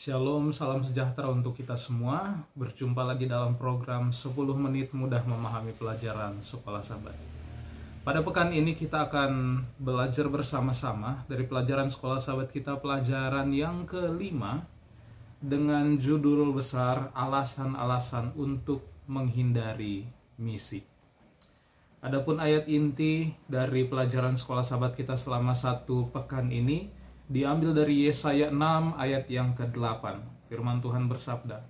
Shalom, salam sejahtera untuk kita semua. Berjumpa lagi dalam program 10 menit mudah memahami pelajaran Sekolah Sabat. Pada pekan ini kita akan belajar bersama-sama dari pelajaran Sekolah Sabat kita, pelajaran yang kelima dengan judul besar alasan-alasan untuk menghindari misi. Adapun ayat inti dari pelajaran Sekolah Sabat kita selama satu pekan ini diambil dari Yesaya 6 ayat yang ke-8. Firman Tuhan bersabda,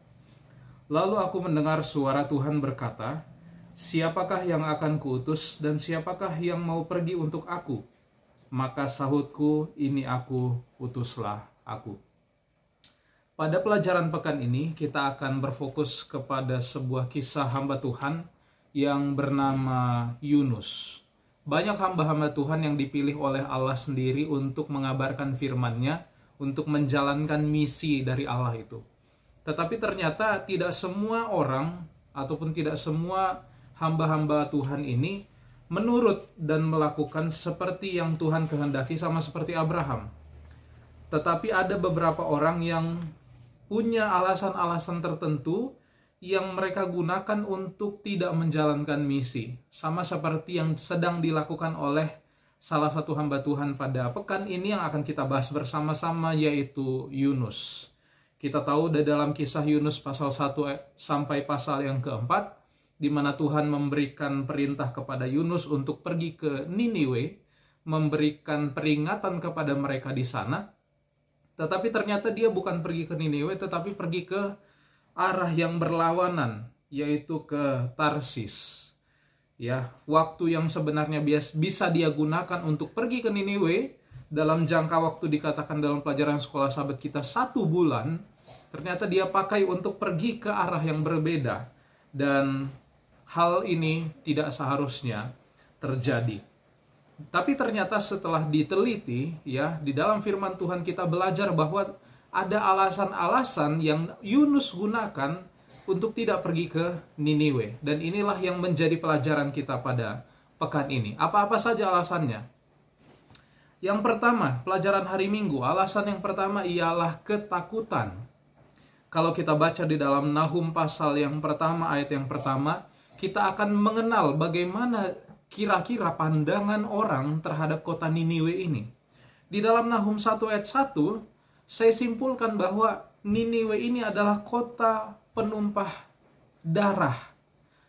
"Lalu aku mendengar suara Tuhan berkata, siapakah yang akan kuutus dan siapakah yang mau pergi untuk aku? Maka sahutku, ini aku, utuslah aku." Pada pelajaran pekan ini kita akan berfokus kepada sebuah kisah hamba Tuhan yang bernama Yunus. Banyak hamba-hamba Tuhan yang dipilih oleh Allah sendiri untuk mengabarkan firman-Nya, untuk menjalankan misi dari Allah itu. Tetapi ternyata tidak semua orang ataupun tidak semua hamba-hamba Tuhan ini menurut dan melakukan seperti yang Tuhan kehendaki, sama seperti Abraham. Tetapi ada beberapa orang yang punya alasan-alasan tertentu yang mereka gunakan untuk tidak menjalankan misi. Sama seperti yang sedang dilakukan oleh salah satu hamba Tuhan pada pekan ini yang akan kita bahas bersama-sama, yaitu Yunus. Kita tahu di dalam kisah Yunus pasal 1 sampai pasal yang keempat, di mana Tuhan memberikan perintah kepada Yunus untuk pergi ke Niniwe, memberikan peringatan kepada mereka di sana. Tetapi ternyata dia bukan pergi ke Niniwe, tetapi pergi ke arah yang berlawanan, yaitu ke Tarsis. Ya, waktu yang sebenarnya bisa dia gunakan untuk pergi ke Niniwe dalam jangka waktu dikatakan dalam pelajaran Sekolah Sabat kita 1 bulan, ternyata dia pakai untuk pergi ke arah yang berbeda, dan hal ini tidak seharusnya terjadi. Tapi ternyata setelah diteliti, ya, di dalam firman Tuhan kita belajar bahwa ada alasan-alasan yang Yunus gunakan untuk tidak pergi ke Niniwe. Dan inilah yang menjadi pelajaran kita pada pekan ini. Apa-apa saja alasannya? Yang pertama, pelajaran hari Minggu, alasan yang pertama ialah ketakutan. Kalau kita baca di dalam Nahum pasal yang pertama, ayat yang pertama, kita akan mengenal bagaimana kira-kira pandangan orang terhadap kota Niniwe ini. Di dalam Nahum 1 ayat 1, saya simpulkan bahwa Niniwe ini adalah kota penumpah darah.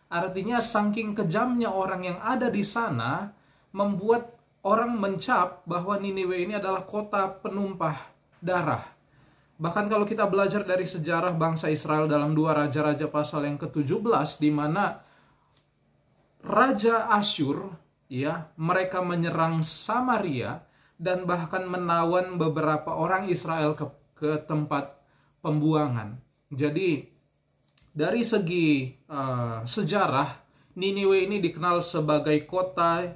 Artinya saking kejamnya orang yang ada di sana membuat orang mencap bahwa Niniwe ini adalah kota penumpah darah. Bahkan kalau kita belajar dari sejarah bangsa Israel dalam 2 Raja-Raja pasal yang ke-17, di mana Raja Asyur, ya, mereka menyerang Samaria dan bahkan menawan beberapa orang Israel ke tempat pembuangan. Jadi dari segi sejarah, Niniwe ini dikenal sebagai kota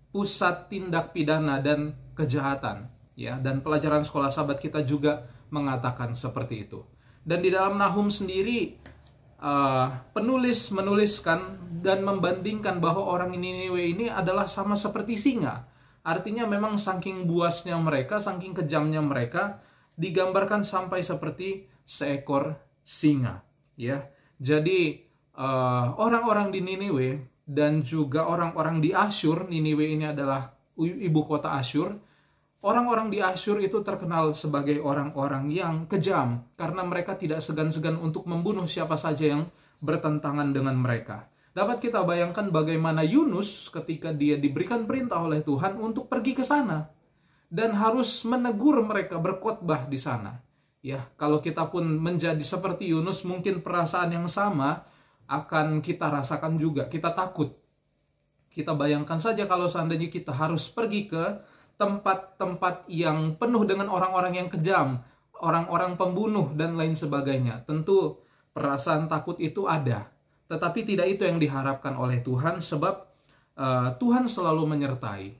pusat tindak pidana dan kejahatan. Ya, dan pelajaran Sekolah Sabat kita juga mengatakan seperti itu. Dan di dalam Nahum sendiri, penulis menuliskan dan membandingkan bahwa orang Niniwe ini adalah sama seperti singa. Artinya memang saking buasnya mereka, saking kejamnya mereka, digambarkan sampai seperti seekor singa. Ya, jadi orang-orang di Niniwe dan juga orang-orang di Asyur, Niniwe ini adalah ibu kota Asyur. Orang-orang di Asyur itu terkenal sebagai orang-orang yang kejam karena mereka tidak segan-segan untuk membunuh siapa saja yang bertentangan dengan mereka. Dapat kita bayangkan bagaimana Yunus ketika dia diberikan perintah oleh Tuhan untuk pergi ke sana dan harus menegur mereka berkhotbah di sana. Ya, kalau kita pun menjadi seperti Yunus, mungkin perasaan yang sama akan kita rasakan juga. Kita takut. Kita bayangkan saja kalau seandainya kita harus pergi ke tempat-tempat yang penuh dengan orang-orang yang kejam, orang-orang pembunuh dan lain sebagainya. Tentu perasaan takut itu ada. Tetapi tidak itu yang diharapkan oleh Tuhan, sebab Tuhan selalu menyertai.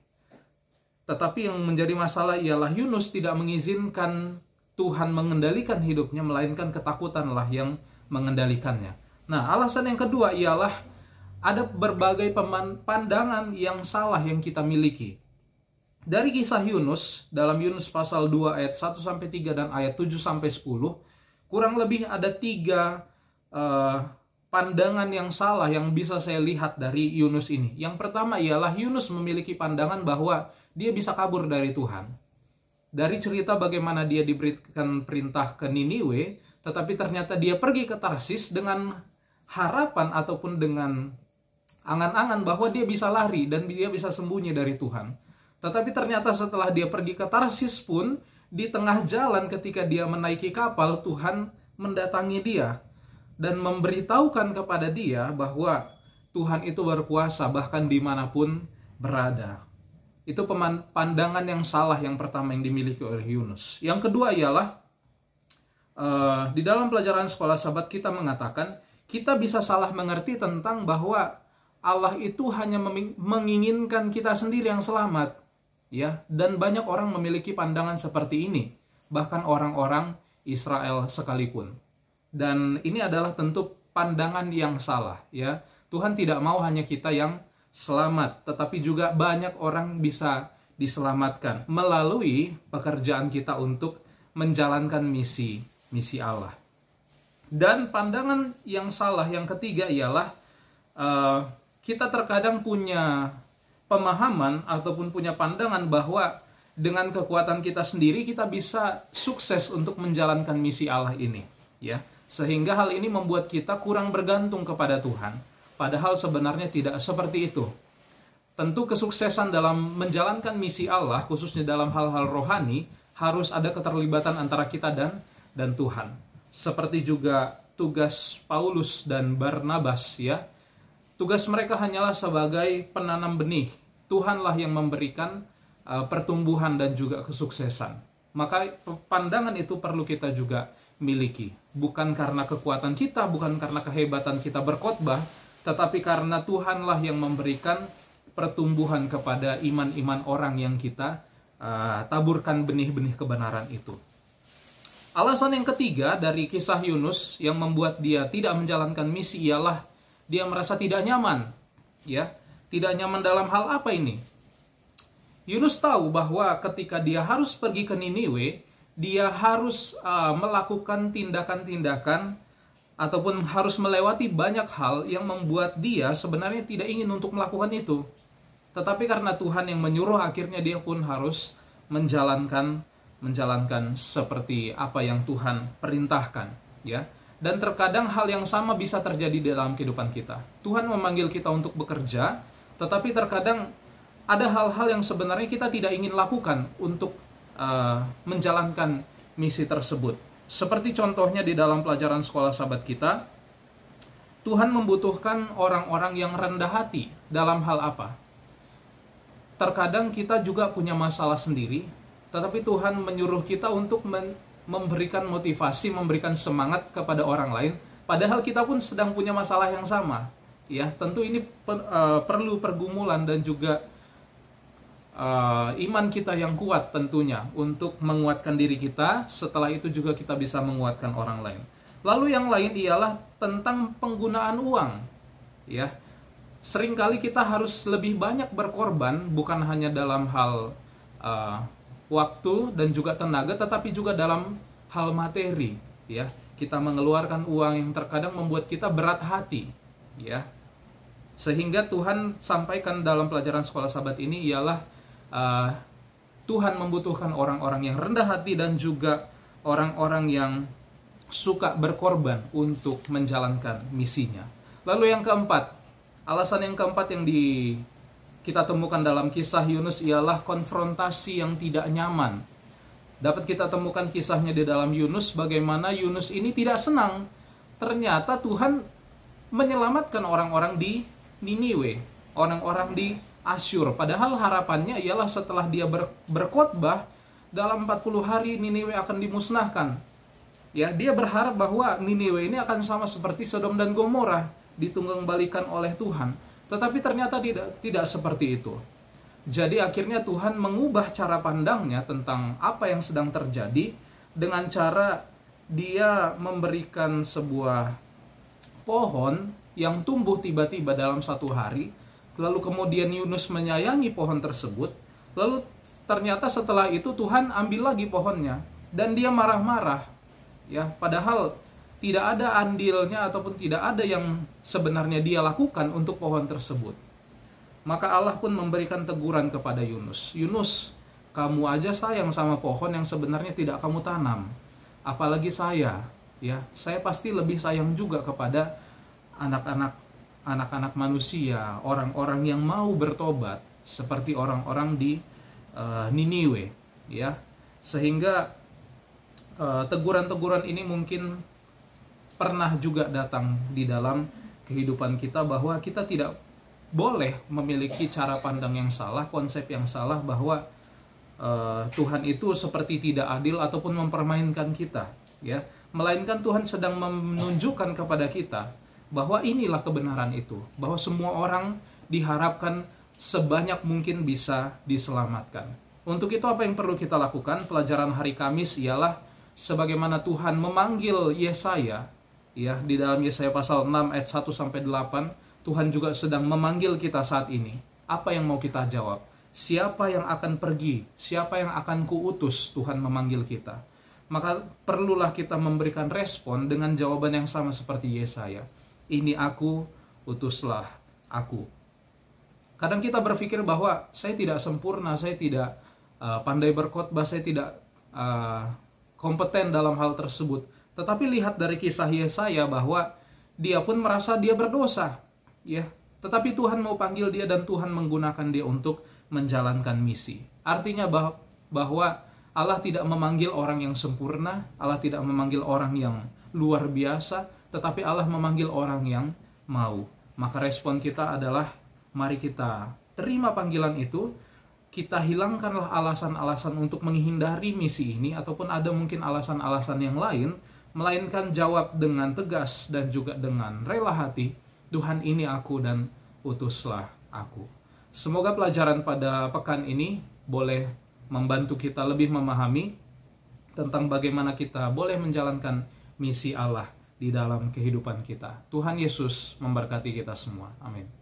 Tetapi yang menjadi masalah ialah Yunus tidak mengizinkan Tuhan mengendalikan hidupnya, melainkan ketakutanlah yang mengendalikannya. Nah, alasan yang kedua ialah ada berbagai pandangan yang salah yang kita miliki. Dari kisah Yunus, dalam Yunus pasal 2 ayat 1-3 dan ayat 7-10, Kurang lebih ada 3 pandangan yang salah yang bisa saya lihat dari Yunus ini. Yang pertama ialah Yunus memiliki pandangan bahwa dia bisa kabur dari Tuhan. Dari cerita bagaimana dia diberikan perintah ke Niniwe, tetapi ternyata dia pergi ke Tarsis dengan harapan ataupun dengan angan-angan bahwa dia bisa lari dan dia bisa sembunyi dari Tuhan. Tetapi ternyata setelah dia pergi ke Tarsis pun, di tengah jalan ketika dia menaiki kapal, Tuhan mendatangi dia dan memberitahukan kepada dia bahwa Tuhan itu berkuasa bahkan dimanapun berada. Itu pandangan yang salah yang pertama yang dimiliki oleh Yunus. Yang kedua ialah, di dalam pelajaran sekolah sahabat kita mengatakan, kita bisa salah mengerti tentang bahwa Allah itu hanya menginginkan kita sendiri yang selamat. Ya, dan banyak orang memiliki pandangan seperti ini, bahkan orang-orang Israel sekalipun. Dan ini adalah tentu pandangan yang salah, ya. Tuhan tidak mau hanya kita yang selamat, tetapi juga banyak orang bisa diselamatkan melalui pekerjaan kita untuk menjalankan misi Allah. Dan pandangan yang salah yang ketiga ialah kita terkadang punya pemahaman ataupun punya pandangan bahwa dengan kekuatan kita sendiri kita bisa sukses untuk menjalankan misi Allah ini, ya. Sehingga hal ini membuat kita kurang bergantung kepada Tuhan. Padahal sebenarnya tidak seperti itu. Tentu kesuksesan dalam menjalankan misi Allah, khususnya dalam hal-hal rohani, harus ada keterlibatan antara kita dan Tuhan. Seperti juga tugas Paulus dan Barnabas, ya. Tugas mereka hanyalah sebagai penanam benih. Tuhanlah yang memberikan pertumbuhan dan juga kesuksesan. Maka pandangan itu perlu kita juga miliki. Bukan karena kekuatan kita, bukan karena kehebatan kita berkhotbah, tetapi karena Tuhanlah yang memberikan pertumbuhan kepada iman-iman orang yang kita taburkan benih-benih kebenaran itu. Alasan yang ketiga dari kisah Yunus yang membuat dia tidak menjalankan misi ialah dia merasa tidak nyaman, ya. Tidak nyaman dalam hal apa ini? Yunus tahu bahwa ketika dia harus pergi ke Niniwe, dia harus melakukan tindakan-tindakan ataupun harus melewati banyak hal yang membuat dia sebenarnya tidak ingin untuk melakukan itu. Tetapi karena Tuhan yang menyuruh, akhirnya dia pun harus menjalankan seperti apa yang Tuhan perintahkan, ya. Dan terkadang hal yang sama bisa terjadi dalam kehidupan kita. Tuhan memanggil kita untuk bekerja, tetapi terkadang ada hal-hal yang sebenarnya kita tidak ingin lakukan untuk menjalankan misi tersebut. Seperti contohnya di dalam pelajaran sekolah sahabat kita, Tuhan membutuhkan orang-orang yang rendah hati dalam hal apa? Terkadang kita juga punya masalah sendiri, tetapi Tuhan menyuruh kita untuk memberikan motivasi, memberikan semangat kepada orang lain, padahal kita pun sedang punya masalah yang sama. Ya, tentu ini perlu pergumulan dan juga iman kita yang kuat tentunya untuk menguatkan diri kita. Setelah itu juga kita bisa menguatkan orang lain. Lalu yang lain ialah tentang penggunaan uang, ya. Seringkali kita harus lebih banyak berkorban, bukan hanya dalam hal waktu dan juga tenaga, tetapi juga dalam hal materi, ya. Kita mengeluarkan uang yang terkadang membuat kita berat hati, ya. Sehingga Tuhan sampaikan dalam pelajaran sekolah sahabat ini ialah Tuhan membutuhkan orang-orang yang rendah hati dan juga orang-orang yang suka berkorban untuk menjalankan misinya. Lalu yang keempat, alasan yang keempat yang kita temukan dalam kisah Yunus ialah konfrontasi yang tidak nyaman. Dapat kita temukan kisahnya di dalam Yunus, bagaimana Yunus ini tidak senang. Ternyata Tuhan menyelamatkan orang-orang di Niniwe, orang-orang di Asyur. Padahal harapannya ialah setelah dia berkhotbah, dalam 40 hari Niniwe akan dimusnahkan. Ya, dia berharap bahwa Niniwe ini akan sama seperti Sodom dan Gomora, ditunggangbalikan oleh Tuhan. Tetapi ternyata tidak seperti itu. Jadi akhirnya Tuhan mengubah cara pandangnya tentang apa yang sedang terjadi dengan cara dia memberikan sebuah pohon yang tumbuh tiba-tiba dalam satu hari. Lalu kemudian Yunus menyayangi pohon tersebut. Lalu ternyata setelah itu Tuhan ambil lagi pohonnya dan dia marah-marah. ya, padahal tidak ada andilnya ataupun tidak ada yang sebenarnya dia lakukan untuk pohon tersebut. Maka Allah pun memberikan teguran kepada Yunus. Yunus, kamu aja sayang sama pohon yang sebenarnya tidak kamu tanam, apalagi saya, ya, saya pasti lebih sayang juga kepada anak-anak manusia, orang-orang yang mau bertobat seperti orang-orang di Niniwe, ya. Sehingga teguran-teguran ini mungkin pernah juga datang di dalam kehidupan kita, bahwa kita tidak boleh memiliki cara pandang yang salah, konsep yang salah, bahwa Tuhan itu seperti tidak adil ataupun mempermainkan kita, ya. Melainkan Tuhan sedang menunjukkan kepada kita bahwa inilah kebenaran itu, bahwa semua orang diharapkan sebanyak mungkin bisa diselamatkan. Untuk itu apa yang perlu kita lakukan? Pelajaran hari Kamis ialah sebagaimana Tuhan memanggil Yesaya, ya, di dalam Yesaya pasal 6 ayat 1 sampai 8, Tuhan juga sedang memanggil kita saat ini. Apa yang mau kita jawab? Siapa yang akan pergi? Siapa yang akan kuutus? Tuhan memanggil kita. Maka perlulah kita memberikan respon dengan jawaban yang sama seperti Yesaya. Ini aku, utuslah aku. Kadang kita berpikir bahwa saya tidak sempurna, saya tidak pandai berkhotbah, saya tidak kompeten dalam hal tersebut. Tetapi lihat dari kisah Yesaya bahwa dia pun merasa dia berdosa, ya. Tetapi Tuhan mau panggil dia dan Tuhan menggunakan dia untuk menjalankan misi. Artinya bahwa Allah tidak memanggil orang yang sempurna, Allah tidak memanggil orang yang luar biasa, tetapi Allah memanggil orang yang mau. Maka respon kita adalah mari kita terima panggilan itu. Kita hilangkanlah alasan-alasan untuk menghindari misi ini, ataupun ada mungkin alasan-alasan yang lain, melainkan jawab dengan tegas dan juga dengan rela hati, Tuhan ini aku dan utuslah aku. Semoga pelajaran pada pekan ini boleh membantu kita lebih memahami tentang bagaimana kita boleh menjalankan misi Allah di dalam kehidupan kita. Tuhan Yesus memberkati kita semua. Amin.